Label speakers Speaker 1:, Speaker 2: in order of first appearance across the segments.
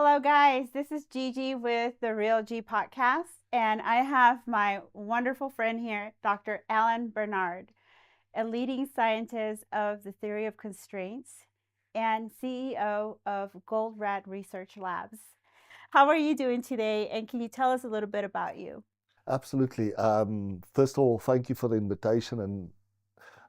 Speaker 1: Hello, guys. This is Gigi with the Real G Podcast, and I have my wonderful friend here, Dr. Alan Barnard, a leading scientist of the theory of constraints and CEO of Gold Rat Research Labs. How are you doing today, and can you tell us a little bit about you?
Speaker 2: Absolutely. First of all, thank you for the invitation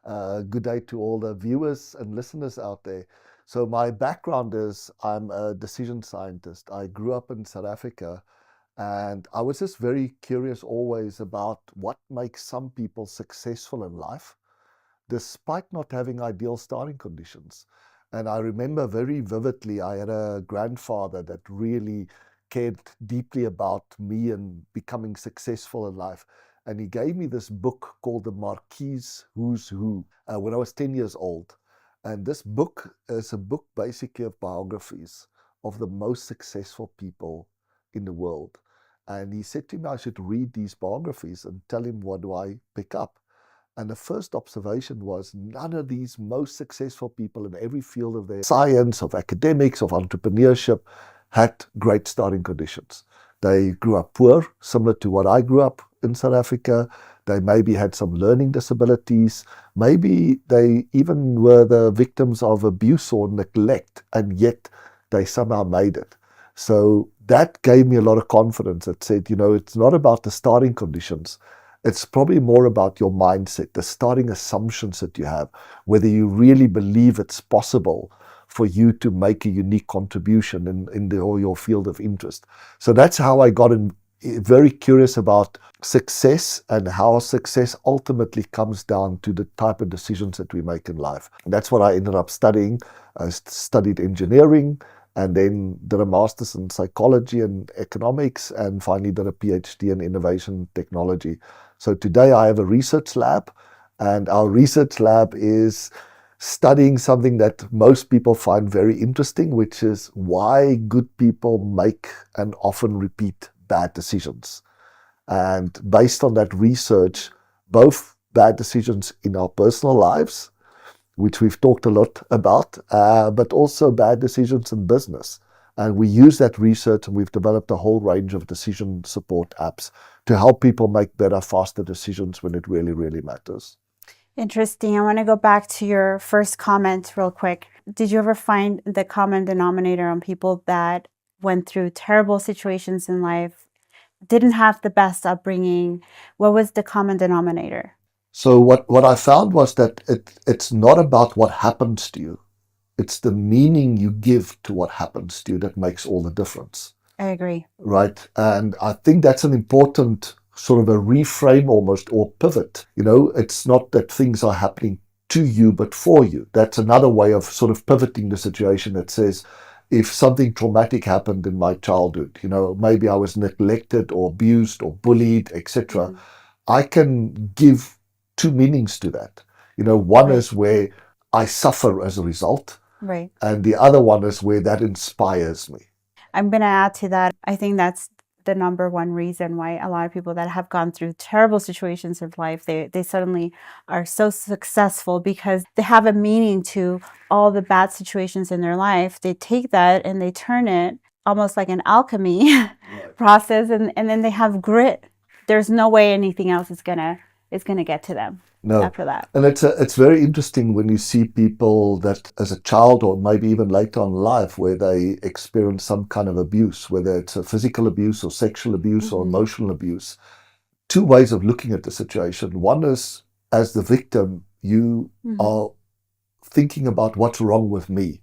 Speaker 2: and good day to all the viewers and listeners out there. So my background is I'm a decision scientist. I grew up in South Africa and I was just very curious always about what makes some people successful in life despite not having ideal starting conditions. And I remember very vividly, I had a grandfather that really cared deeply about me and becoming successful in life. And he gave me this book called The Marquis Who's Who when I was 10 years old. And this book is a book basically of biographies of the most successful people in the world. And he said to me I should read these biographies and tell him what do I pick up. And the first observation was none of these most successful people in every field of their science, of academics, of entrepreneurship had great starting conditions. They grew up poor, similar to what I grew up in South Africa. They maybe had some learning disabilities. Maybe they even were the victims of abuse or neglect, and yet they somehow made it. So that gave me a lot of confidence. It said, it's not about the starting conditions. It's probably more about your mindset, the starting assumptions that you have, whether you really believe it's possible for you to make a unique contribution in your field of interest. So that's how I got very curious about success and how success ultimately comes down to the type of decisions that we make in life. And that's what I ended up studying. I studied engineering and then did a master's in psychology and economics, and finally did a PhD in innovation technology. So today I have a research lab, and our research lab is studying something that most people find very interesting, which is why good people make and often repeat bad decisions. And based on that research, both bad decisions in our personal lives, which we've talked a lot about, but also bad decisions in business. And we use that research, and we've developed a whole range of decision support apps to help people make better, faster decisions when it really, really matters.
Speaker 1: Interesting. I want to go back to your first comment real quick. Did you ever find the common denominator on people that went through terrible situations in life, didn't have the best upbringing? What was the common denominator?
Speaker 2: So what I found was that it's not about what happens to you. It's the meaning you give to what happens to you that makes all the difference.
Speaker 1: I agree.
Speaker 2: Right. And I think that's an important sort of a reframe almost, or pivot. It's not that things are happening to you, but for you. That's another way of sort of pivoting the situation that says, if something traumatic happened in my childhood, maybe I was neglected or abused or bullied, etc., I can give two meanings to that. One
Speaker 1: Right.
Speaker 2: is where I suffer as a result,
Speaker 1: Right.
Speaker 2: and the other one is where that inspires me.
Speaker 1: I'm going to add to that. I think that's the number one reason why a lot of people that have gone through terrible situations of life, they suddenly are so successful because they have a meaning to all the bad situations in their life. They take that and they turn it almost like an alchemy process, and then they have grit. There's no way anything else is gonna get to them
Speaker 2: No.
Speaker 1: after that.
Speaker 2: And it's very interesting when you see people that as a child or maybe even later on in life where they experience some kind of abuse, whether it's a physical abuse or sexual abuse or emotional abuse. Two ways of looking at the situation. One is, as the victim, you are thinking about what's wrong with me.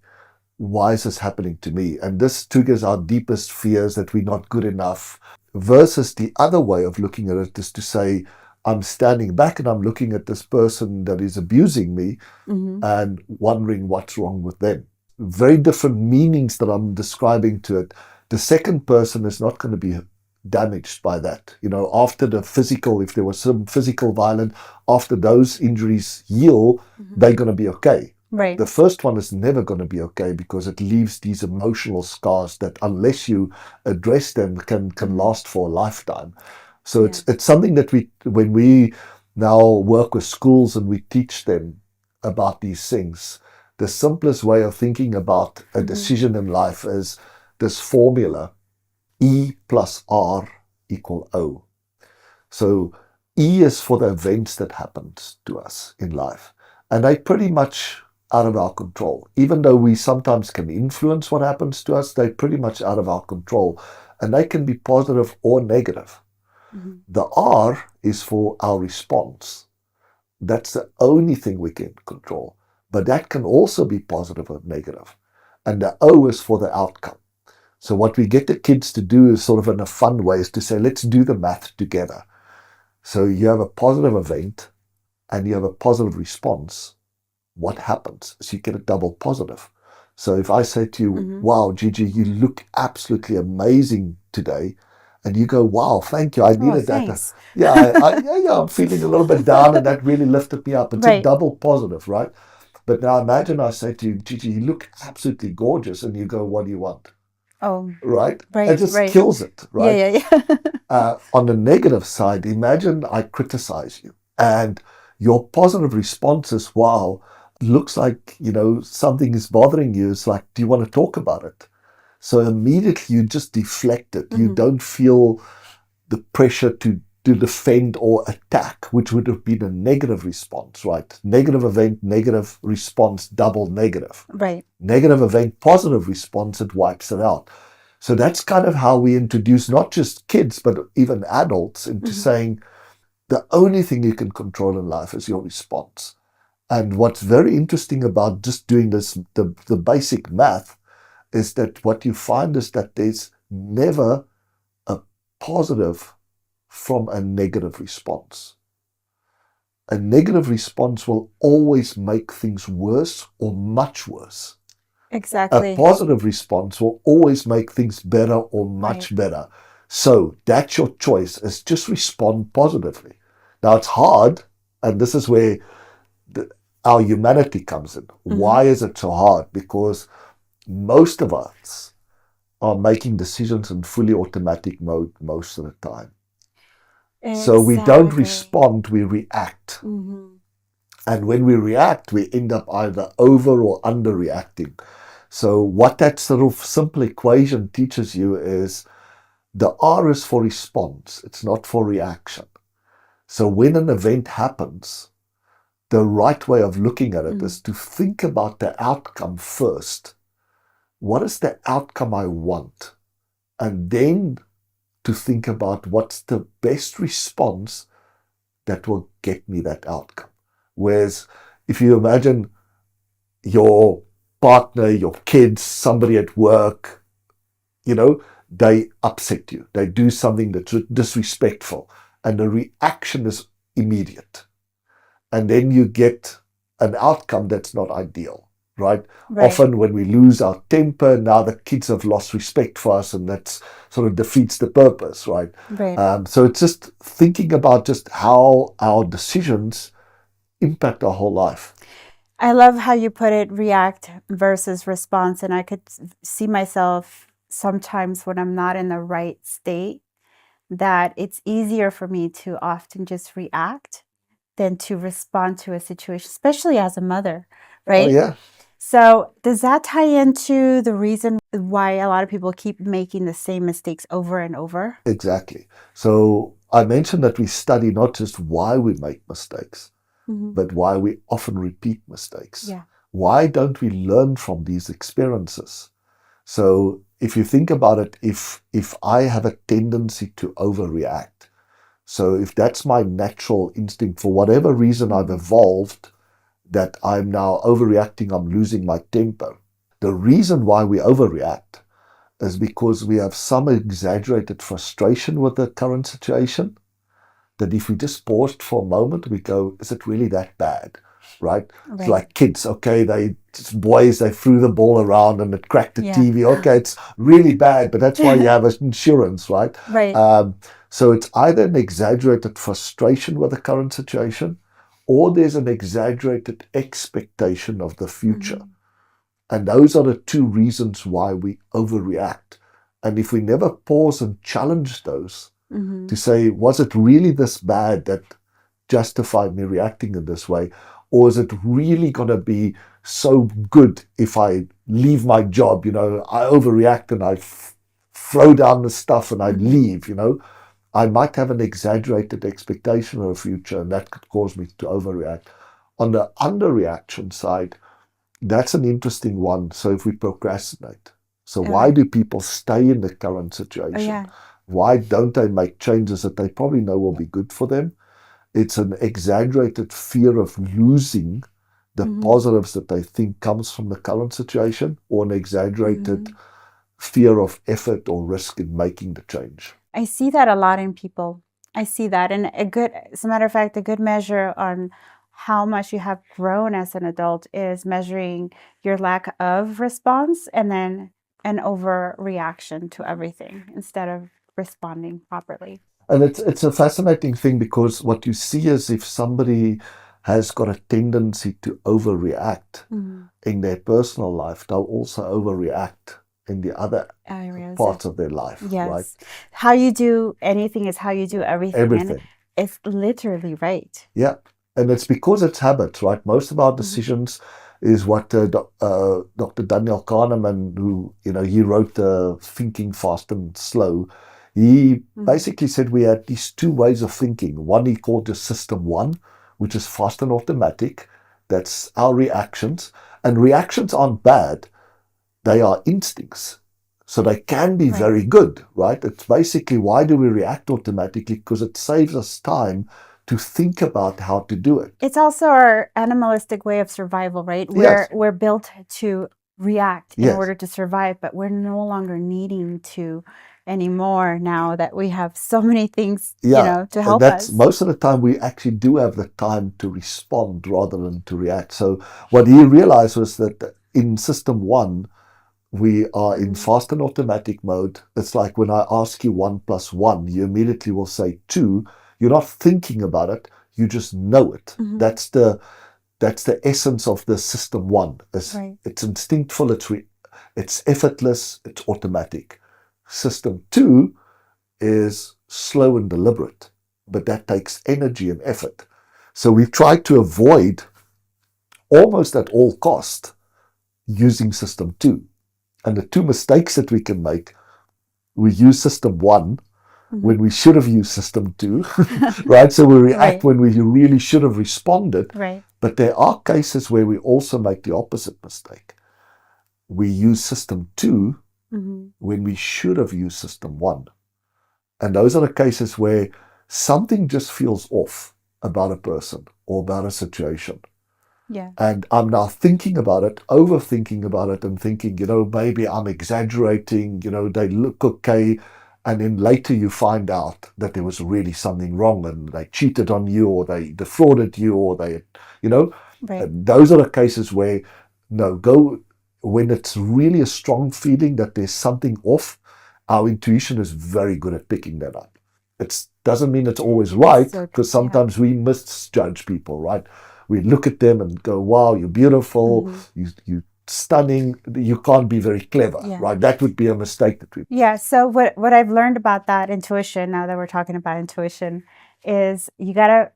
Speaker 2: Why is this happening to me? And this triggers our deepest fears that we're not good enough. Versus the other way of looking at it is to say, I'm standing back and I'm looking at this person that is abusing me and wondering what's wrong with them. Very different meanings that I'm describing to it. The second person is not going to be damaged by that. After the physical, if there was some physical violence, after those injuries heal, they're going to be okay.
Speaker 1: Right.
Speaker 2: The first one is never going to be okay because it leaves these emotional scars that, unless you address them, can last for a lifetime. So it's something that when we now work with schools and we teach them about these things, the simplest way of thinking about a decision in life is this formula, E plus R equal O. So E is for the events that happens to us in life. And they're pretty much out of our control. Even though we sometimes can influence what happens to us, they're pretty much out of our control. And they can be positive or negative.
Speaker 1: Mm-hmm.
Speaker 2: The R is for our response. That's the only thing we can control. But that can also be positive or negative. And the O is for the outcome. So what we get the kids to do is sort of in a fun way is to say, let's do the math together. So you have a positive event and you have a positive response. What happens is you get a double positive. So if I say to you,
Speaker 1: Mm-hmm.
Speaker 2: wow, Gigi, you look absolutely amazing today. And you go, wow, thank you. I needed that.
Speaker 1: Thanks.
Speaker 2: Yeah, I'm feeling a little bit down and that really lifted me up. It's
Speaker 1: Right.
Speaker 2: a double positive, right? But now imagine I say to you, Gigi, you look absolutely gorgeous. And you go, what do you want?
Speaker 1: Oh,
Speaker 2: Right?
Speaker 1: right,
Speaker 2: It just
Speaker 1: right.
Speaker 2: kills it, right?
Speaker 1: Yeah.
Speaker 2: On the negative side, imagine I criticize you and your positive response is, wow, looks like, something is bothering you. It's like, do you want to talk about it? So immediately you just deflect it.
Speaker 1: Mm-hmm.
Speaker 2: You don't feel the pressure to defend or attack, which would have been a negative response, right? Negative event, negative response, double negative.
Speaker 1: Right.
Speaker 2: Negative event, positive response, it wipes it out. So that's kind of how we introduce not just kids, but even adults into
Speaker 1: Mm-hmm.
Speaker 2: saying the only thing you can control in life is your response. And what's very interesting about just doing this, the basic math, is that what you find is that there's never a positive from a negative response. A negative response will always make things worse or much worse.
Speaker 1: Exactly.
Speaker 2: A positive response will always make things better or much better. So that's your choice, is just respond positively. Now it's hard, and this is where our humanity comes in.
Speaker 1: Mm-hmm.
Speaker 2: Why is it so hard? Because most of us are making decisions in fully automatic mode most of the time.
Speaker 1: Exactly.
Speaker 2: So we don't respond, we react.
Speaker 1: Mm-hmm.
Speaker 2: And when we react, we end up either over or under reacting. So what that sort of simple equation teaches you is the R is for response. It's not for reaction. So when an event happens, the right way of looking at it is to think about the outcome first. What is the outcome I want? And then to think about what's the best response that will get me that outcome. Whereas if you imagine your partner, your kids, somebody at work, they upset you. They do something that's disrespectful. And the reaction is immediate. And then you get an outcome that's not ideal, right? Often when we lose our temper, now the kids have lost respect for us, and that sort of defeats the purpose, right? So it's just thinking about just how our decisions impact our whole life.
Speaker 1: I love how you put it, react versus response. And I could see myself sometimes when I'm not in the right state, that it's easier for me to often just react than to respond to a situation, especially as a mother, right?
Speaker 2: Oh, yeah.
Speaker 1: So does that tie into the reason why a lot of people keep making the same mistakes over and over?
Speaker 2: Exactly. So I mentioned that we study not just why we make mistakes, but why we often repeat mistakes.
Speaker 1: Yeah.
Speaker 2: Why don't we learn from these experiences? So if you think about it, if I have a tendency to overreact, so if that's my natural instinct, for whatever reason I've evolved, that I'm now overreacting, I'm losing my temper. The reason why we overreact is because we have some exaggerated frustration with the current situation, that if we just paused for a moment, we go, is it really that bad? Right? It's like kids, okay, they threw the ball around and it cracked the TV. Okay, it's really bad, but that's why you have insurance, right? So it's either an exaggerated frustration with the current situation, or there's an exaggerated expectation of the future. And those are the two reasons why we overreact. And if we never pause and challenge those, to say, was it really this bad that justified me reacting in this way? Or is it really going to be so good if I leave my job, I overreact and I throw down the stuff and I leave, I might have an exaggerated expectation of the future, and that could cause me to overreact. On the underreaction side, that's an interesting one. So if we procrastinate, so why do people stay in the current situation? Why don't they make changes that they probably know will be good for them? It's an exaggerated fear of losing the positives that they think comes from the current situation, or an exaggerated fear of effort or risk in making the change.
Speaker 1: I see that a lot in people. I see that. And as a matter of fact, a good measure on how much you have grown as an adult is measuring your lack of response and then an overreaction to everything instead of responding properly.
Speaker 2: And it's a fascinating thing, because what you see is if somebody has got a tendency to overreact in their personal life, they'll also overreact in the other areas, parts of their life.
Speaker 1: Yes.
Speaker 2: Right?
Speaker 1: How you do anything is how you do everything.
Speaker 2: Everything.
Speaker 1: It's literally right.
Speaker 2: Yeah. And it's because it's habits, right? Most of our decisions is what Dr. Daniel Kahneman, who, he wrote Thinking Fast and Slow. He basically said we had these two ways of thinking. One he called the system one, which is fast and automatic. That's our reactions. And reactions aren't bad. They are instincts. So they can be very good, right? It's basically, why do we react automatically? Because it saves us time to think about how to do it.
Speaker 1: It's also our animalistic way of survival, right? We're built to react in order to survive, but we're no longer needing to anymore now that we have so many things, to help us.
Speaker 2: Most of the time we actually do have the time to respond rather than to react. So what he realized was that in system one, we are in fast and automatic mode. It's like when I ask you 1 + 1, you immediately will say 2. You're not thinking about it, you just know it. That's the essence of the system one. It's instinctful, it's effortless, it's automatic. System two is slow and deliberate, but that takes energy and effort. So we try to avoid, almost at all cost, using system two. And the two mistakes that we can make, we use system one when we should have used system two, right? So we react when we really should have responded.
Speaker 1: Right.
Speaker 2: But there are cases where we also make the opposite mistake. We use system two when we should have used system one. And those are the cases where something just feels off about a person or about a situation.
Speaker 1: Yeah.
Speaker 2: And I'm now thinking about it, overthinking about it, and thinking, maybe I'm exaggerating, they look okay. And then later you find out that there was really something wrong and they cheated on you or they defrauded you or they, those are the cases where, when it's really a strong feeling that there's something off, our intuition is very good at picking that up. It doesn't mean it's always right, because sometimes we misjudge people, right? We look at them and go, wow, you're beautiful, you're stunning, you can't be very clever, right? That would be a mistake that we...
Speaker 1: Yeah, so what I've learned about that intuition, now that we're talking about intuition, is you got to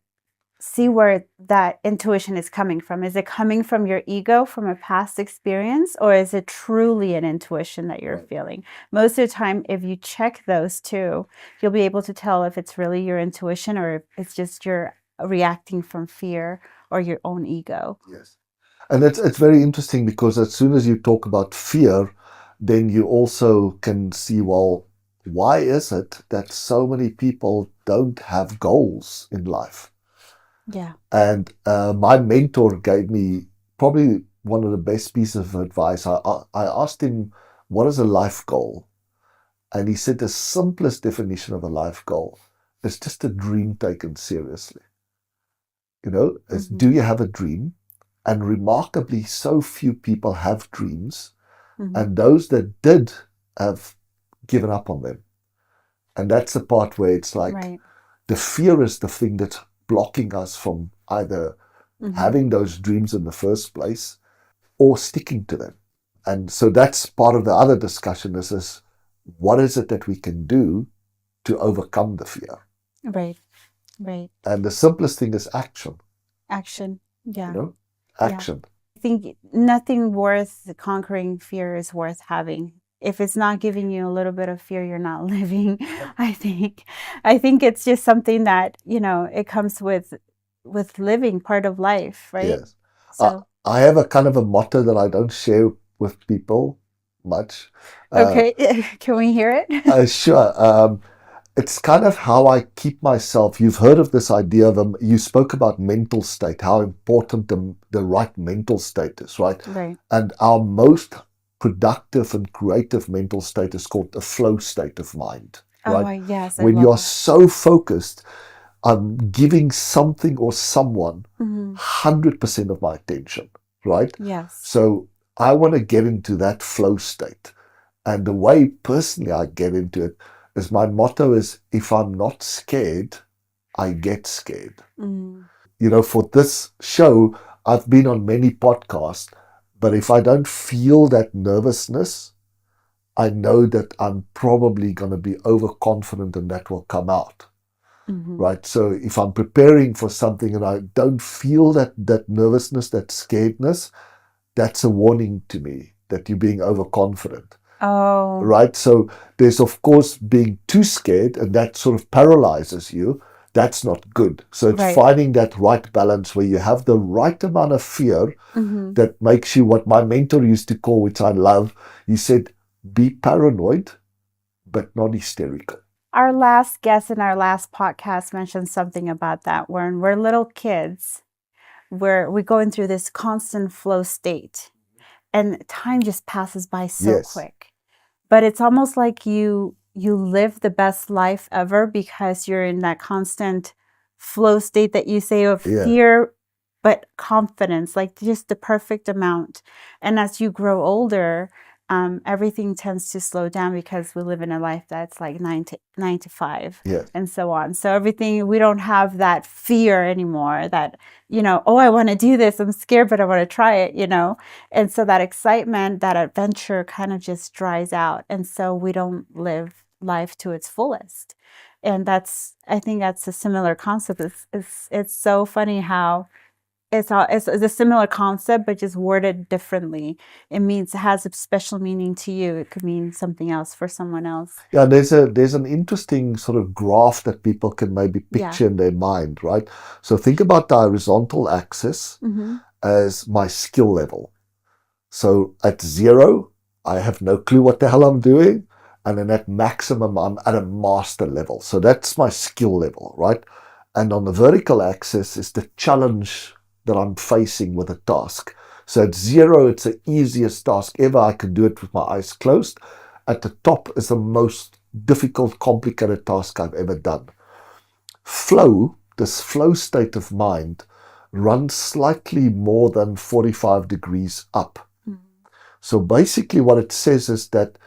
Speaker 1: see where that intuition is coming from. Is it coming from your ego, from a past experience, or is it truly an intuition that you're feeling? Most of the time, if you check those two, you'll be able to tell if it's really your intuition or if it's just you're reacting from fear or your own ego.
Speaker 2: Yes. And it's very interesting, because as soon as you talk about fear, then you also can see, well, why is it that so many people don't have goals in life?
Speaker 1: Yeah.
Speaker 2: And my mentor gave me probably one of the best pieces of advice. I asked him, what is a life goal? And he said the simplest definition of a life goal is just a dream taken seriously. Is, do you have a dream? And remarkably, so few people have dreams. And those that did have given up on them. And that's the part where it's like the fear is the thing that's blocking us from either having those dreams in the first place or sticking to them. And so that's part of the other discussion is what is it that we can do to overcome the fear?
Speaker 1: Right. Right.
Speaker 2: And the simplest thing is action.
Speaker 1: Action. Yeah. Yeah.
Speaker 2: Action.
Speaker 1: I think nothing worth conquering fear is worth having. If it's not giving you a little bit of fear, you're not living. I think. I think it's just something that, it comes with living, part of life, right?
Speaker 2: Yes.
Speaker 1: So,
Speaker 2: I have a kind of a motto that I don't share with people much.
Speaker 1: okay, can we hear it?
Speaker 2: Sure. It's kind of how I keep myself. You've heard of this idea of, you spoke about mental state, how important the right mental state is, right?
Speaker 1: Right.
Speaker 2: And our most productive and creative mental state is called the flow state of mind, right?
Speaker 1: Yes, I
Speaker 2: When you
Speaker 1: love
Speaker 2: are so focused on giving something or someone
Speaker 1: that. Hmm.
Speaker 2: 100% of my attention, right?
Speaker 1: Yes.
Speaker 2: So I want to get into that flow state. And the way personally I get into it is, my motto is, if I'm not scared, I get scared.
Speaker 1: Mm.
Speaker 2: For this show, I've been on many podcasts, but if I don't feel that nervousness, I know that I'm probably going to be overconfident and that will come out.
Speaker 1: Mm-hmm.
Speaker 2: Right? So if I'm preparing for something and I don't feel that nervousness, that scaredness, that's a warning to me that you're being overconfident.
Speaker 1: Oh.
Speaker 2: Right? So there's, of course, being too scared, and that sort of paralyzes you. That's not good. So it's
Speaker 1: Right.
Speaker 2: finding that right balance where you have the right amount of fear
Speaker 1: Mm-hmm.
Speaker 2: that makes you, what my mentor used to call, which I love, he said, be paranoid, but not hysterical.
Speaker 1: Our last guest in our last podcast mentioned something about that. When we're little kids, we're going through this constant flow state, and time just passes by so
Speaker 2: Yes.
Speaker 1: quick. But it's almost like you live the best life ever because you're in that constant flow state that you say of fear, but confidence, like just the perfect amount. And as you grow older, everything tends to slow down because we live in a life that's like 9 to 5, and so on. So everything, we don't have that fear anymore that, oh, I want to do this. I'm scared, but I want to try it, And so that excitement, that adventure kind of just dries out. And so we don't live life to its fullest. And I think that's a similar concept. It's so funny how it's a similar concept, but just worded differently. It has a special meaning to you. It could mean something else for someone else.
Speaker 2: Yeah, there's an interesting sort of graph that people can maybe picture in their mind, right? So think about the horizontal axis as my skill level. So at 0, I have no clue what the hell I'm doing. And then at maximum, I'm at a master level. So that's my skill level, right? And on the vertical axis is the challenge that I'm facing with a task. So at 0, it's the easiest task ever. I can do it with my eyes closed. At the top is the most difficult, complicated task I've ever done. Flow, this flow state of mind, runs slightly more than 45 degrees up. So basically what it says is that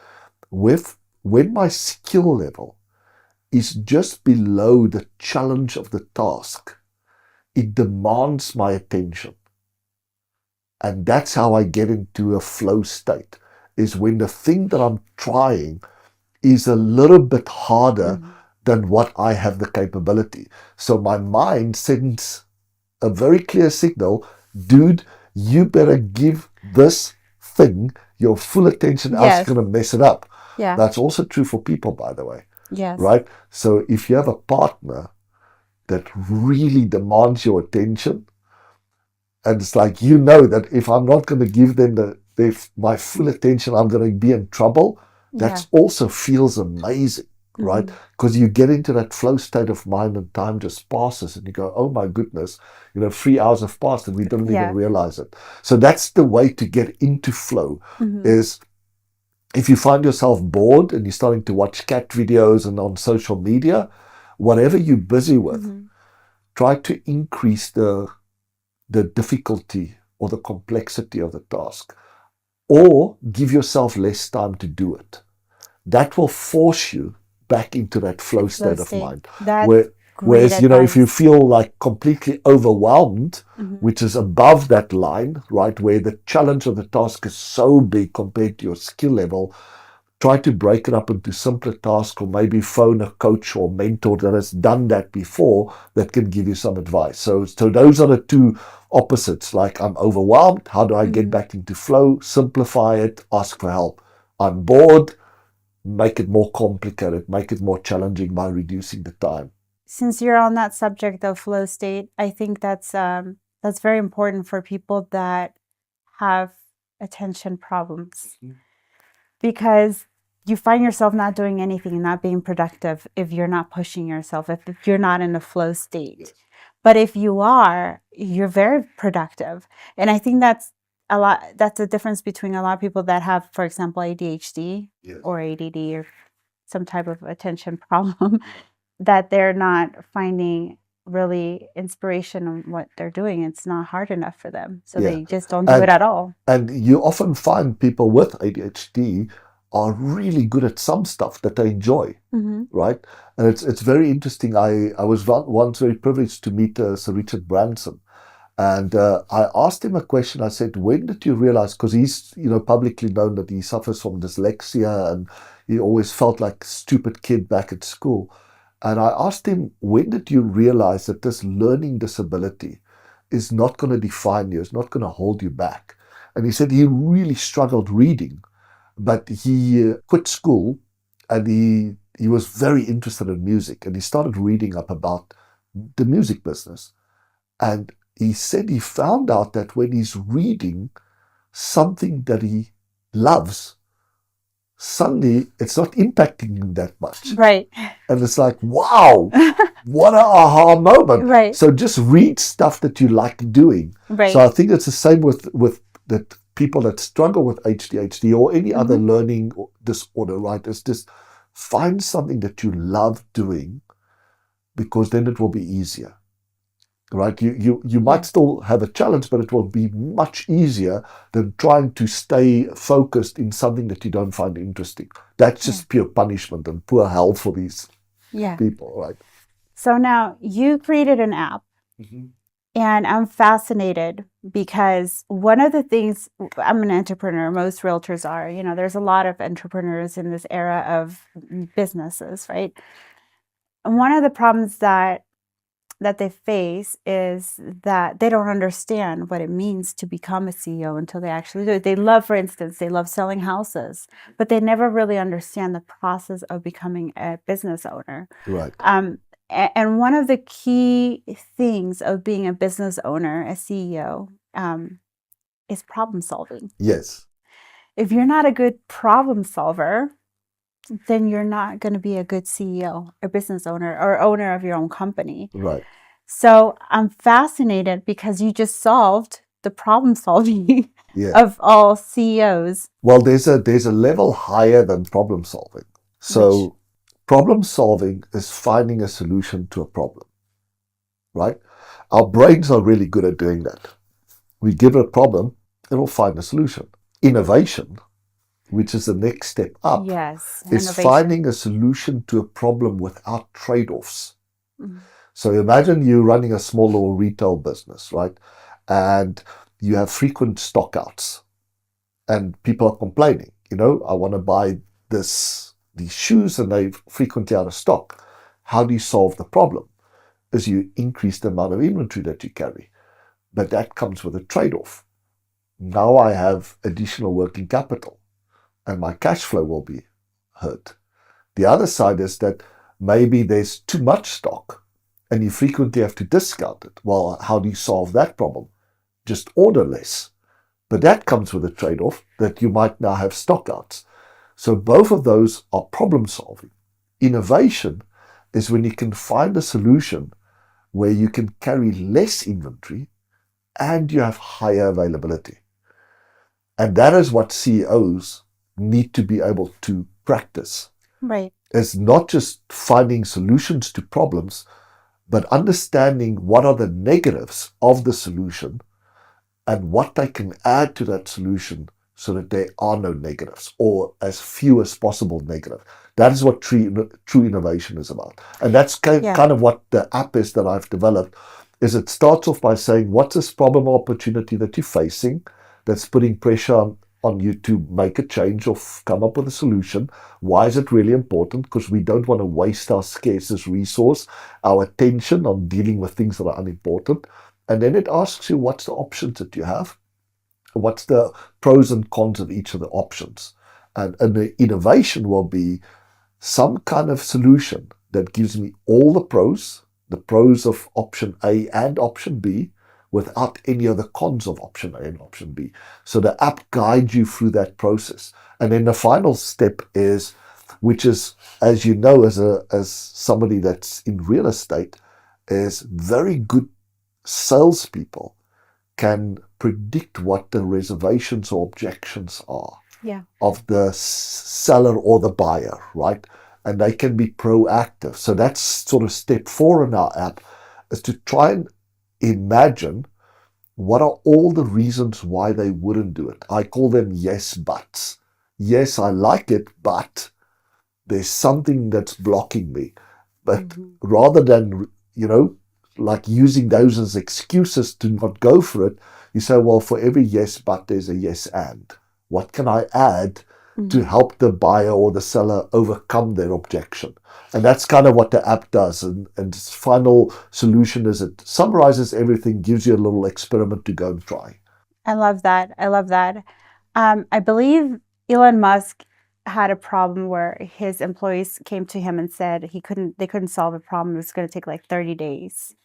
Speaker 2: when my skill level is just below the challenge of the task, it demands my attention. And that's how I get into a flow state, is when the thing that I'm trying is a little bit harder than what I have the capability. So my mind sends a very clear signal, dude, you better give this thing your full attention, else it's going to mess it up.
Speaker 1: Yeah.
Speaker 2: That's also true for people, by the way.
Speaker 1: Yes.
Speaker 2: Right? So if you have a partner that really demands your attention, and it's like, that if I'm not going to give them my full attention, I'm going to be in trouble. That also feels amazing, right? Because you get into that flow state of mind and time just passes and you go, oh my goodness, 3 hours have passed and we didn't even realize it. So that's the way to get into flow, is if you find yourself bored and you're starting to watch cat videos and on social media, whatever you're busy with, try to increase the difficulty or the complexity of the task, or give yourself less time to do it. That will force you back into that flow state of mind. Whereas, if you feel like completely overwhelmed, which is above that line, right, where the challenge of the task is so big compared to your skill level, try to break it up into simpler tasks, or maybe phone a coach or mentor that has done that before that can give you some advice. So those are the two opposites, like I'm overwhelmed. How do I get back into flow? Simplify it, ask for help. I'm bored, make it more complicated, make it more challenging by reducing the time.
Speaker 1: Since you're on that subject of flow state, I think that's very important for people that have attention problems, because you find yourself not doing anything, not being productive if you're not pushing yourself, if you're not in a flow state.
Speaker 2: Yes.
Speaker 1: But if you are, you're very productive. And I think that's a difference between a lot of people that have, for example, ADHD
Speaker 2: Yes.
Speaker 1: or ADD or some type of attention problem, that they're not finding really inspiration on what they're doing. It's not hard enough for them. So
Speaker 2: Yeah.
Speaker 1: they just don't do it at all.
Speaker 2: And you often find people with ADHD are really good at some stuff that they enjoy, right? And it's very interesting. I was once very privileged to meet Sir Richard Branson. And I asked him a question. I said, when did you realize, because he's publicly known that he suffers from dyslexia and he always felt like a stupid kid back at school. And I asked him, when did you realize that this learning disability is not going to define you, it's not going to hold you back? And he said he really struggled reading, but he quit school and he was very interested in music, and he started reading up about the music business. And he said he found out that when he's reading something that he loves, suddenly it's not impacting him that much.
Speaker 1: Right.
Speaker 2: And it's like, wow, what an aha moment.
Speaker 1: Right.
Speaker 2: So just read stuff that you like doing.
Speaker 1: Right.
Speaker 2: So I think it's the same with the people that struggle with ADHD or any other learning disorder, right? It's just find something that you love doing, because then it will be easier. Right, you might still have a challenge, but it will be much easier than trying to stay focused in something that you don't find interesting. That's just pure punishment and poor health for these people, right?
Speaker 1: So now you created an app, and I'm fascinated because one of the things, I'm an entrepreneur, most realtors are, there's a lot of entrepreneurs in this era of businesses, right? And one of the problems that they face is that they don't understand what it means to become a CEO until they actually do it. They love, for instance, they love selling houses, but they never really understand the process of becoming a business owner.
Speaker 2: Right.
Speaker 1: And one of the key things of being a business owner, a CEO, is problem solving.
Speaker 2: Yes.
Speaker 1: If you're not a good problem solver, then you're not going to be a good CEO or business owner or owner of your own company.
Speaker 2: Right.
Speaker 1: So I'm fascinated because you just solved the problem solving of all CEOs.
Speaker 2: Well, there's a level higher than problem solving. So problem solving is finding a solution to a problem, right? Our brains are really good at doing that. We give it a problem, it'll find a solution. Innovation, which is the next step up, is finding a solution to a problem without trade-offs. So imagine you running a small little retail business, right? And you have frequent stockouts and people are complaining, I want to buy these shoes and they're frequently out of stock. How do you solve the problem? Is you increase the amount of inventory that you carry. But that comes with a trade-off. Now I have additional working capital, and my cash flow will be hurt. The other side is that maybe there's too much stock and you frequently have to discount it. Well, how do you solve that problem? Just order less. But that comes with a trade-off that you might now have stockouts. So both of those are problem solving. Innovation is when you can find a solution where you can carry less inventory and you have higher availability. And that is what CEOs need to be able to practice.
Speaker 1: Right.
Speaker 2: It's not just finding solutions to problems, but understanding what are the negatives of the solution and what they can add to that solution so that there are no negatives or as few as possible negative. That is what true innovation is about. And that's kind of what the app is that I've developed, is it starts off by saying, what's this problem or opportunity that you're facing that's putting pressure on you to make a change or come up with a solution? Why is it really important? Because we don't want to waste our scarcest resource, our attention, on dealing with things that are unimportant. And then it asks you what's the options that you have, what's the pros and cons of each of the options. And the innovation will be some kind of solution that gives me all the pros of option A and option B, without any of the cons of option A and option B. So the app guides you through that process. And then the final step is, which is, as you know, as somebody that's in real estate, is very good salespeople can predict what the reservations or objections are of the seller or the buyer, right? And they can be proactive. So that's sort of step 4 in our app, is to try and imagine what are all the reasons why they wouldn't do it. I call them yes buts. Yes, I like it, but there's something that's blocking me. But rather than, like using those as excuses to not go for it, you say, well, for every yes but, there's a yes and. What can I add to help the buyer or the seller overcome their objection? And that's kind of what the app does. And its final solution is it summarizes everything, gives you a little experiment to go and try.
Speaker 1: I love that. I love that. I believe Elon Musk had a problem where his employees came to him and said they couldn't solve a problem. It was going to take like 30 days.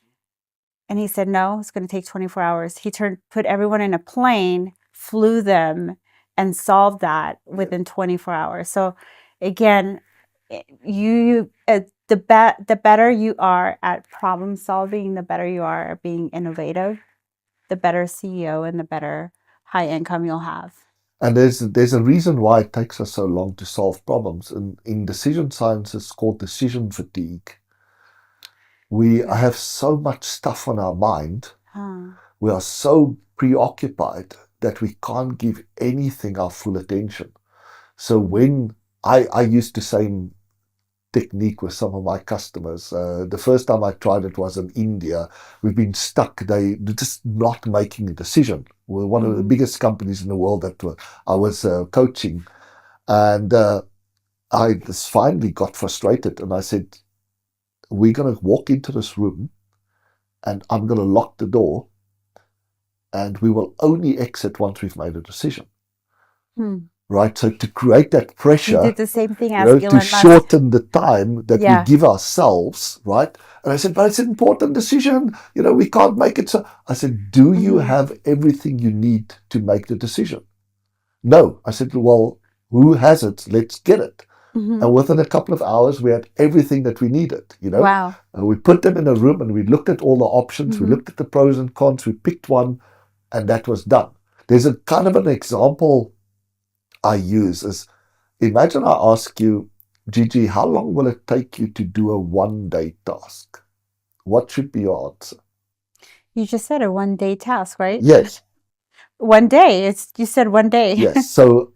Speaker 1: And he said, no, it's going to take 24 hours. He put everyone in a plane, flew them, and solved that within 24 hours. So again, the better you are at problem solving, the better you are at being innovative, the better CEO and the better high income you'll have.
Speaker 2: And there's a reason why it takes us so long to solve problems. And in decision science, it's called decision fatigue. We have so much stuff on our mind. We are so preoccupied that we can't give anything our full attention. So when I used the same technique with some of my customers, the first time I tried it was in India. We've been stuck. They're just not making a decision. We're one of the biggest companies in the world that I was coaching. And I just finally got frustrated. And I said, we're going to walk into this room and I'm going to lock the door, and we will only exit once we've made a decision. Right? So to create that pressure,
Speaker 1: we did the same thing as Elon
Speaker 2: to
Speaker 1: Musk.
Speaker 2: shorten the time that we give ourselves, right? And I said, but it's an important decision. We can't make it. So I said, do you have everything you need to make the decision? No. I said, well, who has it? Let's get it. And within a couple of hours, we had everything that we needed,
Speaker 1: Wow.
Speaker 2: And we put them in a room and we looked at all the options. We looked at the pros and cons. We picked one, and that was done. There's a kind of an example I use is, imagine I ask you, Gigi, how long will it take you to do a one-day task? What should be your answer?
Speaker 1: You just said a one-day task, right?
Speaker 2: Yes.
Speaker 1: One day. You said one day.
Speaker 2: Yes. So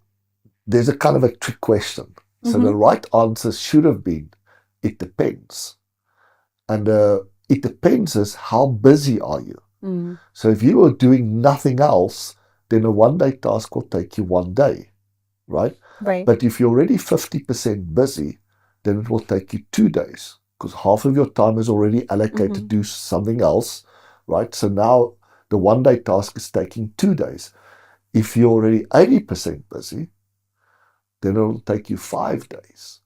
Speaker 2: there's a kind of a trick question. So the right answer should have been, it depends. And it depends is, how busy are you? So if you are doing nothing else, then a one-day task will take you 1 day, right? But if you're already 50% busy, then it will take you 2 days, because half of your time is already allocated to do something else, right? So now the one-day task is taking 2 days. If you're already 80% busy, then it'll take you 5 days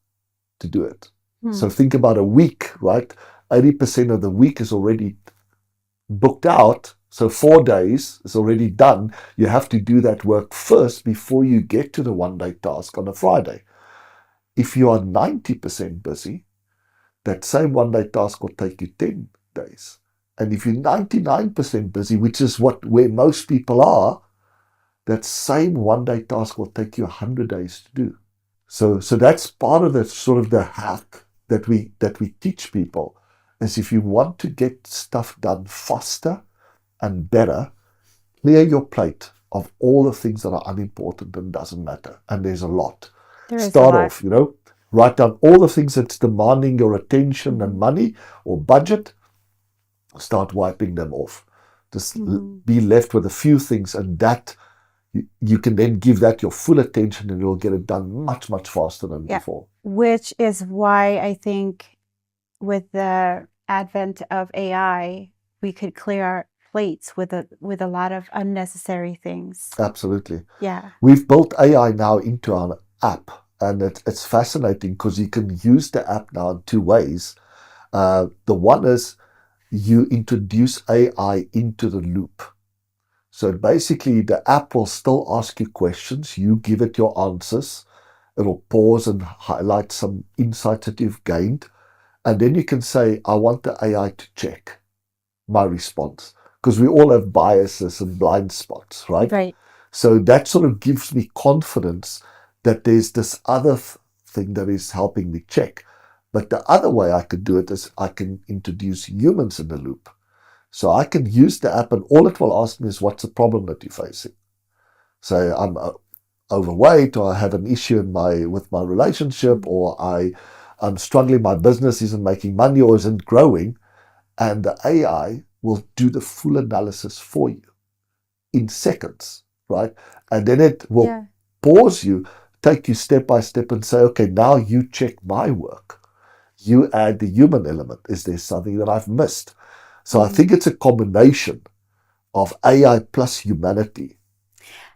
Speaker 2: to do it. So think about a week, right? 80% of the week is already booked out. So 4 days is already done. You have to do that work first before you get to the one-day task on a Friday. If you are 90% busy, that same one-day task will take you 10 days. And if you're 99% busy, which is where most people are, that same one-day task will take you 100 days to do. So that's part of the sort of the hack that we teach people, is if you want to get stuff done faster and better, clear your plate of all the things that are unimportant and doesn't matter. And there's a lot. Start off, write down all the things that's demanding your attention and money or budget. Start wiping them off. Just be left with a few things, and that you can then give that your full attention, and you'll get it done much, much faster than before.
Speaker 1: Which is why I think with the advent of AI, we could clear plates with a lot of unnecessary things.
Speaker 2: Absolutely.
Speaker 1: Yeah.
Speaker 2: We've built AI now into our app, and it's fascinating because you can use the app now in two ways. The one is you introduce AI into the loop. So basically, the app will still ask you questions. You give it your answers. It'll pause and highlight some insights that you've gained. And then you can say, I want the AI to check my response. Because we all have biases and blind spots, right?
Speaker 1: Right.
Speaker 2: So that sort of gives me confidence that there's this other thing that is helping me check. But the other way I could do it is I can introduce humans in the loop. So I can use the app, and all it will ask me is, what's the problem that you're facing? So I'm overweight, or I have an issue with my relationship, or I'm struggling, my business isn't making money or isn't growing. And the AI will do the full analysis for you in seconds, right? And then it will pause you, take you step by step and say, okay, now you check my work. You add the human element. Is there something that I've missed? So I think it's a combination of AI plus humanity.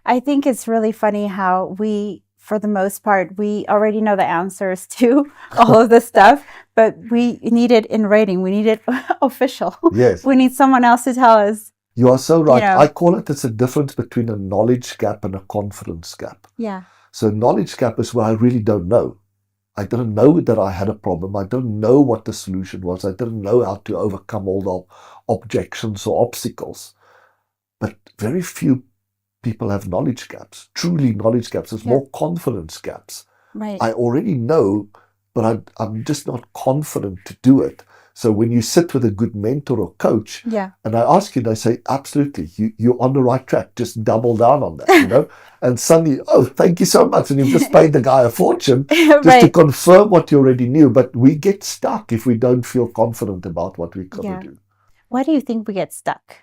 Speaker 1: I think it's really funny how we, for the most part, we already know the answers to all of this stuff, but we need it in writing. We need it official.
Speaker 2: Yes.
Speaker 1: We need someone else to tell us.
Speaker 2: You are so right. I call it's a difference between a knowledge gap and a confidence gap.
Speaker 1: Yeah.
Speaker 2: So knowledge gap is where I really don't know. I didn't know that I had a problem. I didn't know what the solution was. I didn't know how to overcome all the objections or obstacles. But very few people have knowledge gaps, truly knowledge gaps. There's more confidence gaps.
Speaker 1: Right.
Speaker 2: I already know, but I'm just not confident to do it. So when you sit with a good mentor or coach, and I ask you, they say, absolutely, you're on the right track. Just double down on that, And suddenly, oh, thank you so much. And you've just paid the guy a fortune just to confirm what you already knew. But we get stuck if we don't feel confident about what we're going to do. Why
Speaker 1: do you think we get stuck?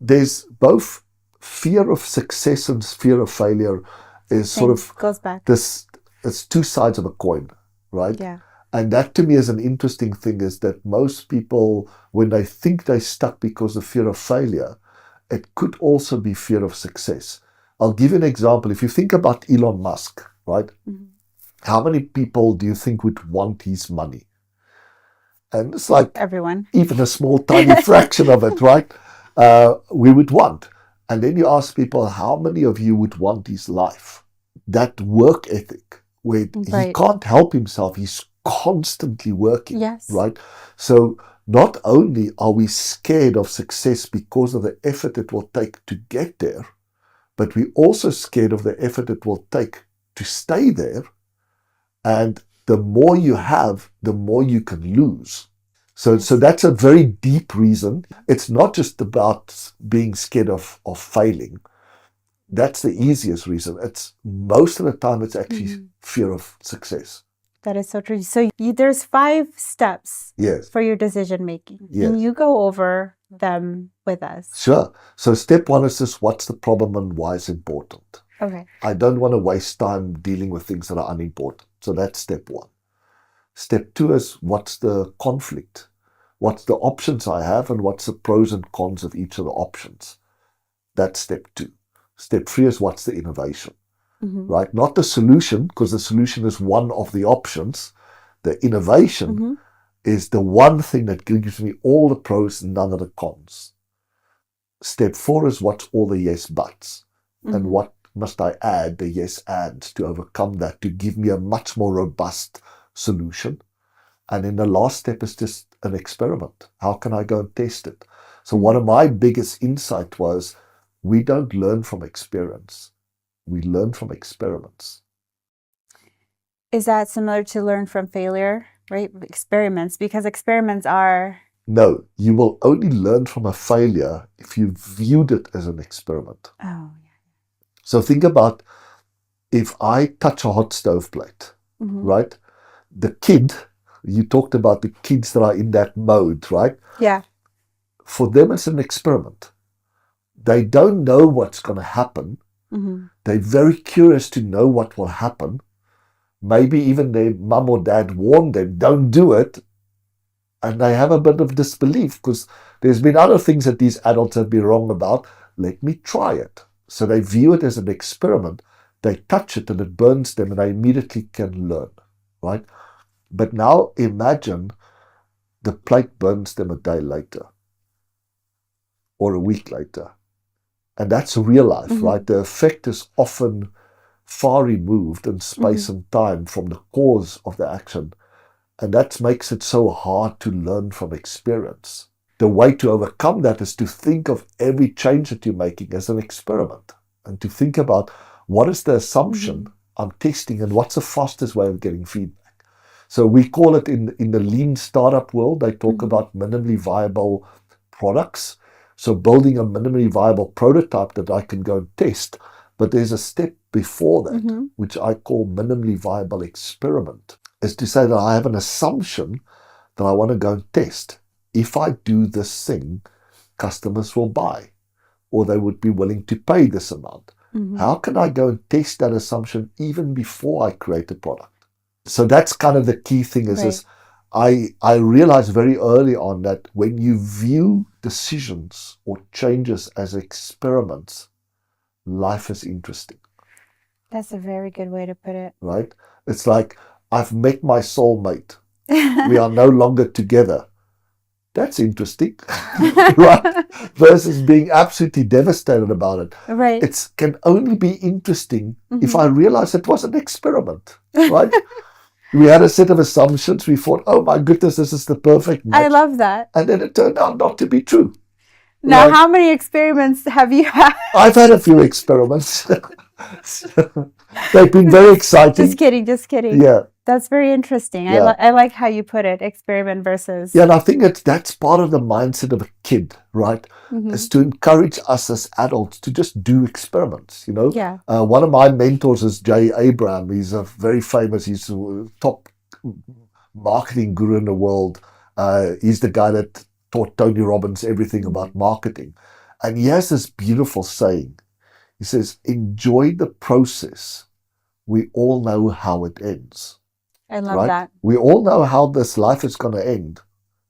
Speaker 2: There's both fear of success and fear of failure is
Speaker 1: goes back.
Speaker 2: It's two sides of a coin, right?
Speaker 1: Yeah.
Speaker 2: And that to me is an interesting thing, is that most people, when they think they're stuck because of fear of failure, it could also be fear of success. I'll give you an example. If you think about Elon Musk, right? Mm-hmm. How many people do you think would want his money? And it's like
Speaker 1: everyone,
Speaker 2: even a small tiny fraction of it, right? We would want. And then you ask people, how many of you would want his life? That work ethic, where he can't help himself. He's constantly working, right? So not only are we scared of success because of the effort it will take to get there, but we're also scared of the effort it will take to stay there. And the more you have, the more you can lose. So that's a very deep reason. It's not just about being scared of failing. That's the easiest reason. It's most of the time it's actually fear of success.
Speaker 1: That is so true. So there's 5 steps for your decision making.
Speaker 2: Yes.
Speaker 1: Can you go over them with us?
Speaker 2: Sure. So step 1 is just, what's the problem and why it's important?
Speaker 1: Okay.
Speaker 2: I don't want to waste time dealing with things that are unimportant. So that's step 1. Step 2 is, what's the conflict? What's the options I have, and what's the pros and cons of each of the options? That's step 2. Step 3 is, what's the innovation? Right? Not the solution, because the solution is one of the options. The innovation is the one thing that gives me all the pros and none of the cons. Step 4 is, what's all the yes buts? And what must I add the yes ands to overcome that, to give me a much more robust solution? And then the last step is just an experiment. How can I go and test it? So one of my biggest insight was, we don't learn from experience. We learn from experiments.
Speaker 1: Is that similar to learn from failure, right? Experiments, because experiments are...
Speaker 2: No, you will only learn from a failure if you viewed it as an experiment.
Speaker 1: Oh, yeah.
Speaker 2: So think about, if I touch a hot stove plate, right? The kid, you talked about the kids that are in that mode, right?
Speaker 1: Yeah.
Speaker 2: For them, it's an experiment. They don't know what's going to happen. They're very curious to know what will happen. Maybe even their mum or dad warned them, don't do it. And they have a bit of disbelief because There's been other things that these adults have been wrong about. Let me try it. So they view it as an experiment. They touch it and it burns them and they immediately can learn, right? But now imagine the plate burns them a day later or a week later. And that's real life, right? The effect is often far removed in space and time from the cause of the action. And that makes it so hard to learn from experience. The way to overcome that is to think of every change that you're making as an experiment and to think about what is the assumption I'm testing and what's the fastest way of getting feedback. So we call it in the lean startup world, they talk about minimally viable products. So building a minimally viable prototype that I can go and test. But there's a step before that, which I call minimally viable experiment, is to say that I have an assumption that I want to go and test. If I do this thing, customers will buy, or they would be willing to pay this amount. How can I go and test that assumption even before I create a product? So that's kind of the key thing is I realized very early on that when you view decisions or changes as experiments, life is interesting.
Speaker 1: That's a very good way to put it.
Speaker 2: Right? It's like, I've met my soulmate. We are no longer together. That's interesting, right? Versus being absolutely devastated about it.
Speaker 1: Right.
Speaker 2: It can only be interesting if I realize it was an experiment, right? We had a set of assumptions. We thought, oh my goodness, this is the perfect match.
Speaker 1: I love that.
Speaker 2: And then it turned out not to be true.
Speaker 1: Now,
Speaker 2: Right?
Speaker 1: how many experiments have you had?
Speaker 2: I've had a few experiments. They've been very exciting.
Speaker 1: Just kidding, just kidding.
Speaker 2: Yeah.
Speaker 1: That's very interesting.
Speaker 2: Yeah.
Speaker 1: I like how you put it, experiment versus...
Speaker 2: Yeah, and I think that's part of the mindset of a kid, right? Is to encourage us as adults to just do experiments, you know?
Speaker 1: Yeah.
Speaker 2: One of my mentors is Jay Abraham. He's a very famous, he's a top marketing guru in the world. He's the guy that taught Tony Robbins everything about marketing. And he has this beautiful saying. He says, enjoy the process. We all know how it ends.
Speaker 1: I love that.
Speaker 2: We all know how this life is going to end.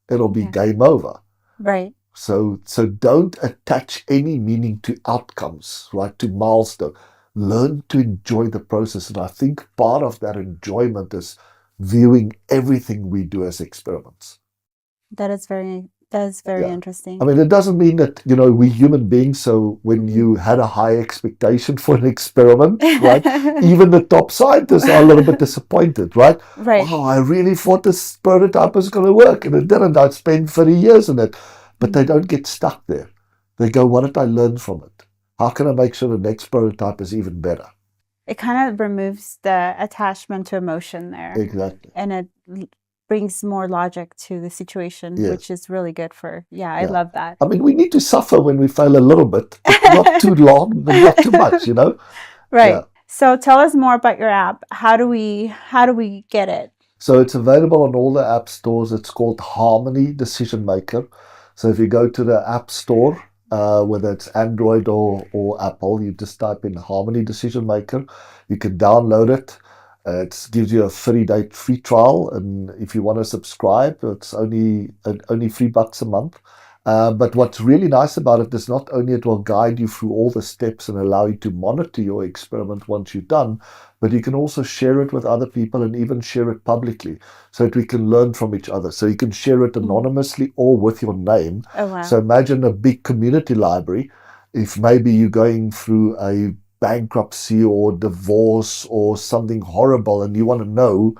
Speaker 2: It'll be game over.
Speaker 1: Right.
Speaker 2: So don't attach any meaning to outcomes, right? To milestone. Learn to enjoy the process. And I think part of that enjoyment is viewing everything we do as experiments.
Speaker 1: That is very interesting.
Speaker 2: I mean, it doesn't mean that, you know, we're human beings. So when you had a high expectation for an experiment, right? Even the top scientists are a little bit disappointed, right?
Speaker 1: Right.
Speaker 2: Oh, I really thought this prototype was going to work and it didn't. I'd spent 30 years in it. But they don't get stuck there. They go, what did I learn from it? How can I make sure the next prototype is even better?
Speaker 1: It kind of removes the attachment to emotion there.
Speaker 2: Exactly.
Speaker 1: And it brings more logic to the situation, which is really good for, I love that.
Speaker 2: I mean, we need to suffer when we fail a little bit, but not too long and not too much, you know?
Speaker 1: Right.
Speaker 2: Yeah.
Speaker 1: So tell us more about your app. How do we get it?
Speaker 2: So it's available on all the app stores. It's called Harmony Decision Maker. So if you go to the App Store, whether it's Android or Apple, you just type in Harmony Decision Maker. You can download it. It gives you a 30-day free trial, and if you want to subscribe, it's only $3 a month. But what's really nice about it is not only it will guide you through all the steps and allow you to monitor your experiment once you're done, but you can also share it with other people and even share it publicly so that we can learn from each other. So you can share it anonymously or with your name.
Speaker 1: Oh, wow.
Speaker 2: So imagine a big community library. If maybe you're going through a bankruptcy or divorce or something horrible and you want to know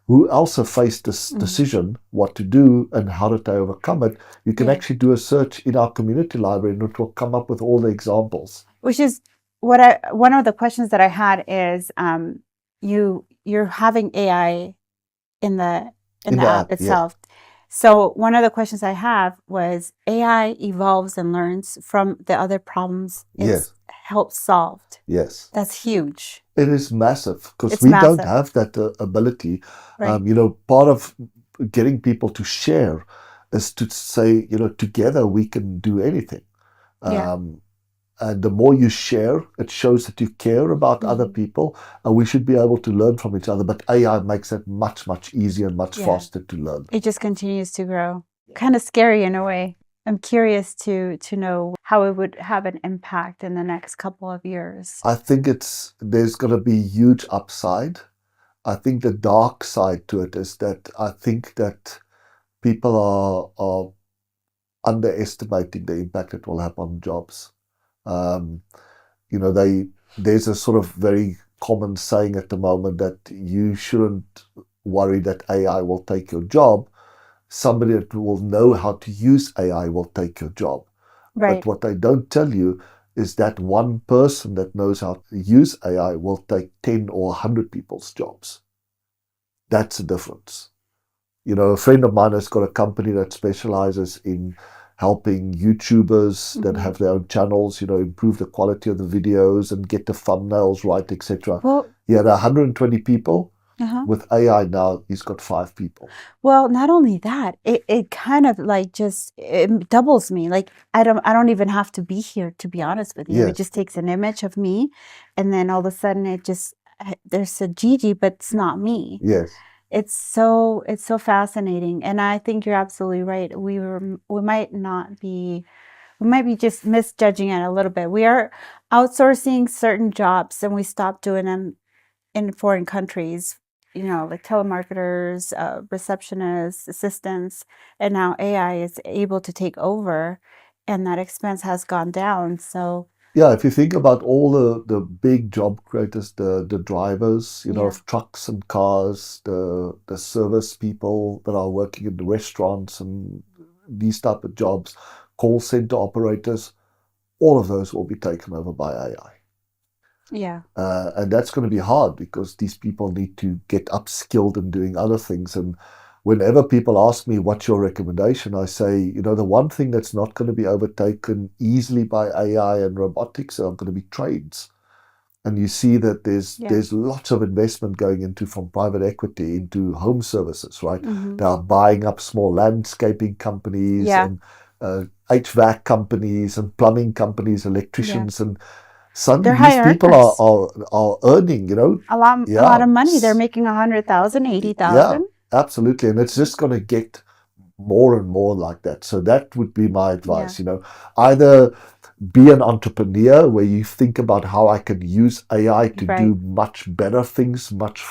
Speaker 2: who else have faced this decision, what to do and how did they overcome it, you can actually do a search in our community library and it will come up with all the examples.
Speaker 1: Which is one of the questions that I had is you're having AI in the app itself. Yeah. So one of the questions I have was AI evolves and learns from the other problems it's helped solved.
Speaker 2: Yes.
Speaker 1: That's huge.
Speaker 2: It is massive because we don't have that ability. Right. You know, part of getting people to share is to say, you know, together we can do anything. And the more you share, it shows that you care about other people, and we should be able to learn from each other. But AI makes it much, much easier and much faster to learn.
Speaker 1: It just continues to grow. Kind of scary in a way. I'm curious to know how it would have an impact in the next couple of years.
Speaker 2: I think there's going to be huge upside. I think the dark side to it is that I think that people are underestimating the impact it will have on jobs. You know, there's a sort of very common saying at the moment that you shouldn't worry that AI will take your job. Somebody that will know how to use AI will take your job.
Speaker 1: Right.
Speaker 2: But what they don't tell you is that one person that knows how to use AI will take 10 or 100 people's jobs. That's the difference. You know, a friend of mine has got a company that specializes in helping YouTubers that have their own channels, you know, improve the quality of the videos and get the thumbnails right, etc.
Speaker 1: Well,
Speaker 2: He had 120 people. With AI now, he's got 5 people.
Speaker 1: Well, not only that, it kind of like just it doubles me. Like I don't even have to be here, to be honest with you.
Speaker 2: Yes.
Speaker 1: It just takes an image of me, and then all of a sudden it just there's a Gigi, but it's not me.
Speaker 2: Yes.
Speaker 1: It's so fascinating, and I think you're absolutely right. We might be just misjudging it a little bit. We are outsourcing certain jobs, and we stopped doing them in foreign countries, you know, like telemarketers, receptionists, assistants, and now AI is able to take over, and that expense has gone down. So
Speaker 2: yeah, if you think about all the big job creators, the drivers, you know, of trucks and cars, the service people that are working in the restaurants and these type of jobs, call center operators, all of those will be taken over by AI.
Speaker 1: Yeah.
Speaker 2: And that's going to be hard because these people need to get upskilled in doing other things. And whenever people ask me, what's your recommendation? I say, you know, the one thing that's not going to be overtaken easily by AI and robotics are going to be trades. And you see that there's lots of investment going into from private equity into home services, right? They are buying up small landscaping companies and HVAC companies and plumbing companies, electricians, and suddenly these people are earning, you know,
Speaker 1: a lot of money. They're making 100,000, 80,000.
Speaker 2: Yeah, absolutely, and it's just going to get more and more like that. So that would be my advice. You know, either be an entrepreneur where you think about how I can use AI to do much better things, much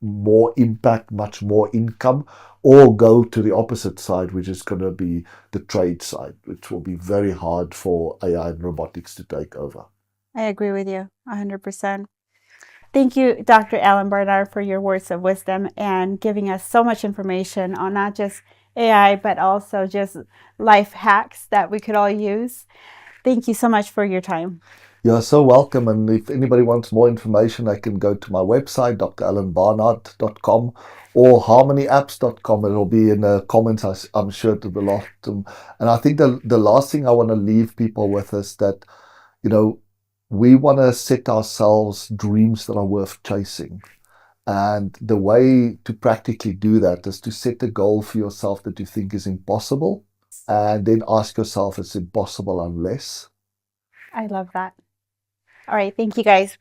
Speaker 2: more impact, much more income, or go to the opposite side, which is going to be the trade side, which will be very hard for AI and robotics to take over.
Speaker 1: I agree with you 100%. Thank you, Dr. Alan Barnard, for your words of wisdom and giving us so much information on not just AI, but also just life hacks that we could all use. Thank you so much for your time.
Speaker 2: You're so welcome. And if anybody wants more information, they can go to my website, dralanbarnard.com or harmonyapps.com. It'll be in the comments, I'm sure, to the lot. And I think the last thing I want to leave people with is that, you know, we want to set ourselves dreams that are worth chasing. And the way to practically do that is to set a goal for yourself that you think is impossible, and then ask yourself, is it possible unless?
Speaker 1: I love that. All right. Thank you, guys.